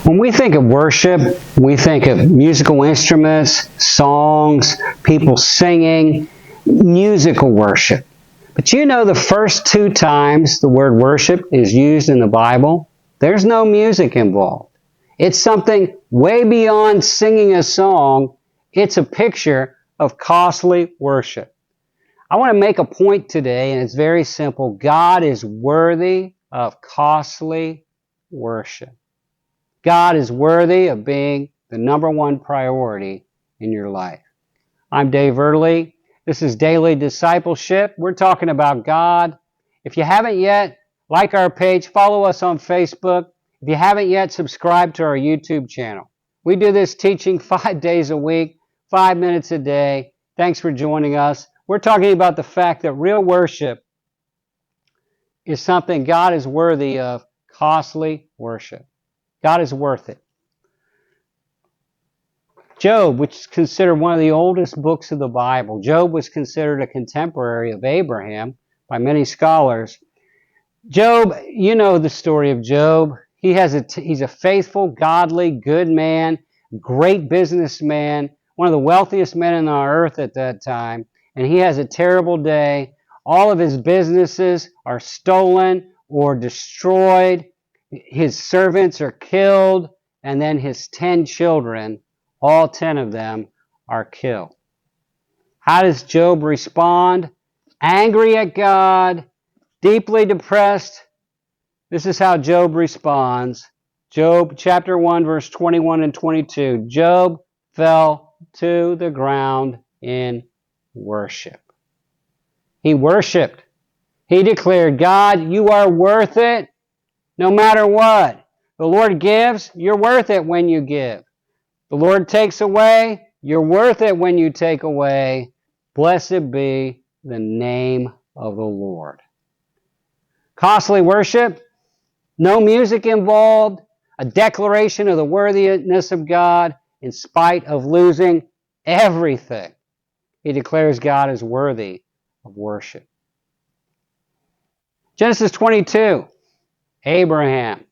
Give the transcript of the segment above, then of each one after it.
When we think of worship, we think of musical instruments, songs, people singing, musical worship. But you know the first 2 times the word worship is used in the Bible, there's no music involved. It's something way beyond singing a song. It's a picture of costly worship. I want to make a point today, and it's very simple. God is worthy of costly worship. God is worthy of being the number one priority in your life. I'm Dave Ertley. This is Daily Discipleship. We're talking about God. If you haven't yet, like our page, follow us on Facebook. If you haven't yet, subscribe to our YouTube channel. We do this teaching 5 days a week, 5 minutes a day. Thanks for joining us. We're talking about the fact that real worship is something God is worthy of, costly worship. God is worth it. Job, which is considered one of the oldest books of the Bible. Job was considered a contemporary of Abraham by many scholars. Job, you know the story of Job. He's a faithful, godly, good man, great businessman, one of the wealthiest men on the earth at that time. And he has a terrible day. All of his businesses are stolen or destroyed. His servants are killed, and then his 10 children, all 10 of them, are killed. How does Job respond? Angry at God, deeply depressed. This is how Job responds. Job chapter 1, verse 21 and 22. Job fell to the ground in worship. He worshiped. He declared, God, you are worth it. No matter what. The Lord gives, you're worth it when you give. The Lord takes away, you're worth it when you take away. Blessed be the name of the Lord. Costly worship, no music involved, a declaration of the worthiness of God in spite of losing everything. He declares God is worthy of worship. Genesis 22. Abraham.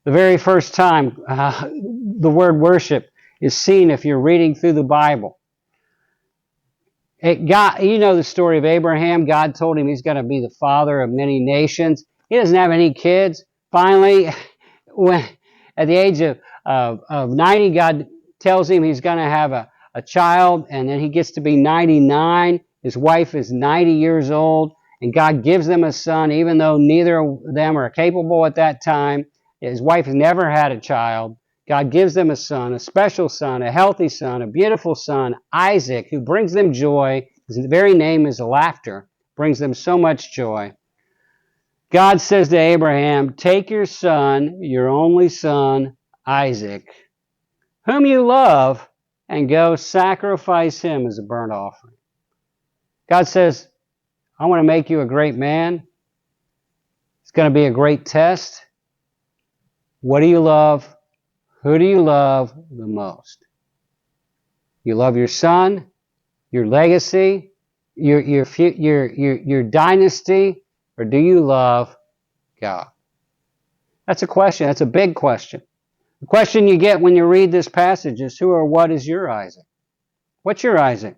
The very first time the word worship is seen if you're reading through the Bible. You know the story of Abraham. God told him he's going to be the father of many nations. He doesn't have any kids. Finally, at the age of 90, God tells him he's going to have a child, and then he gets to be 99. His wife is 90 years old. And God gives them a son, even though neither of them are capable at that time. His wife has never had a child. God gives them a son, a special son, a healthy son, a beautiful son, Isaac, who brings them joy. His very name is laughter, brings them so much joy. God says to Abraham, take your son, your only son, Isaac, whom you love, and go sacrifice him as a burnt offering. God says, I want to make you a great man. It's going to be a great test. What do you love? Who do you love the most? You love your son, your legacy, your dynasty, or do you love God? That's a question. That's a big question. The question you get when you read this passage is, who or what is your Isaac? What's your Isaac?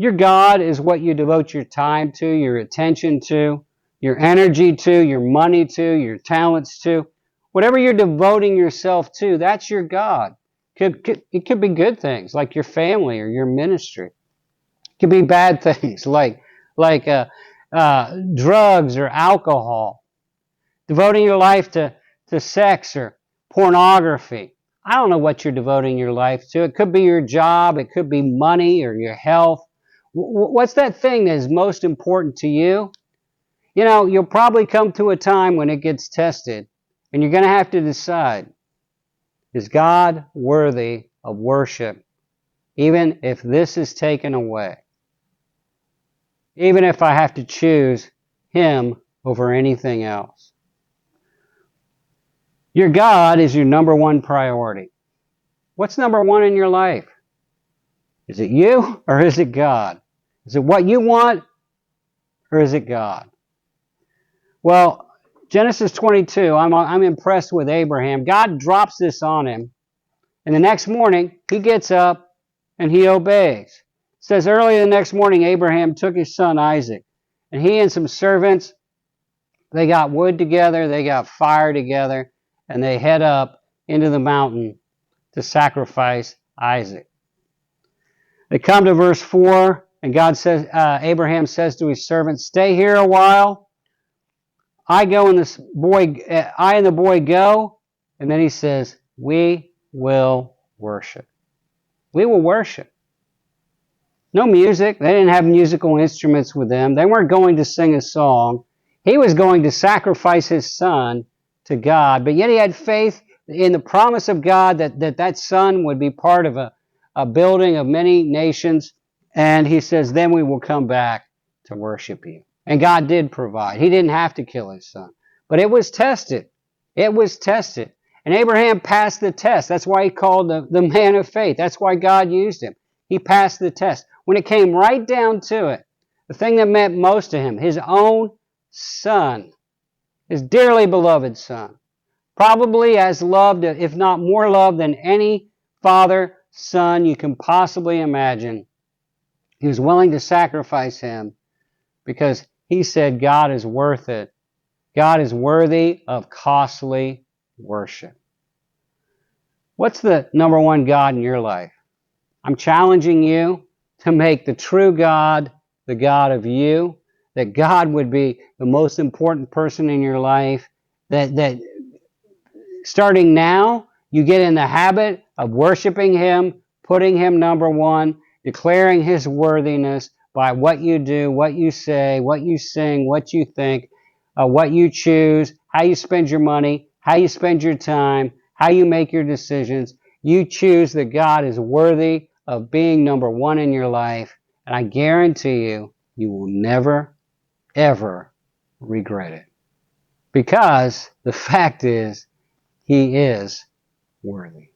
Your God is what you devote your time to, your attention to, your energy to, your money to, your talents to. Whatever you're devoting yourself to, that's your God. It could be good things like your family or your ministry. It could be bad things like drugs or alcohol. Devoting your life to sex or pornography. I don't know what you're devoting your life to. It could be your job. It could be money or your health. What's that thing that is most important to you? You know, you'll probably come to a time when it gets tested, and you're going to have to decide, is God worthy of worship, even if this is taken away? Even if I have to choose Him over anything else. Your God is your number one priority. What's number one in your life? Is it you or is it God? Is it what you want or is it God? Well, Genesis 22, I'm impressed with Abraham. God drops this on him. And the next morning, he gets up and he obeys. It says early the next morning, Abraham took his son Isaac. And he and some servants, they got wood together, they got fire together, and they head up into the mountain to sacrifice Isaac. They come to verse 4, and Abraham says to his servant, "Stay here a while. I and the boy go." And then he says, "We will worship." We will worship. No music. They didn't have musical instruments with them. They weren't going to sing a song. He was going to sacrifice his son to God, but yet he had faith in the promise of God that son would be part of a building of many nations. And he says, then we will come back to worship you. And God did provide. He didn't have to kill his son. But it was tested. It was tested. And Abraham passed the test. That's why he called the man of faith. That's why God used him. He passed the test. When it came right down to it, the thing that meant most to him, his own son, his dearly beloved son, probably as loved, if not more loved than any father, son you can possibly imagine. He was willing to sacrifice him because he said God is worth it. God is worthy of costly worship. What's the number one God in your life? I'm challenging you to make the true God the God of you, that God would be the most important person in your life, that starting now, you get in the habit of worshiping him, putting him number one, declaring his worthiness by what you do, what you say, what you sing, what you think, what you choose, how you spend your money, how you spend your time, how you make your decisions. You choose that God is worthy of being number one in your life, and I guarantee you, you will never, ever regret it. Because the fact is, he is worthy.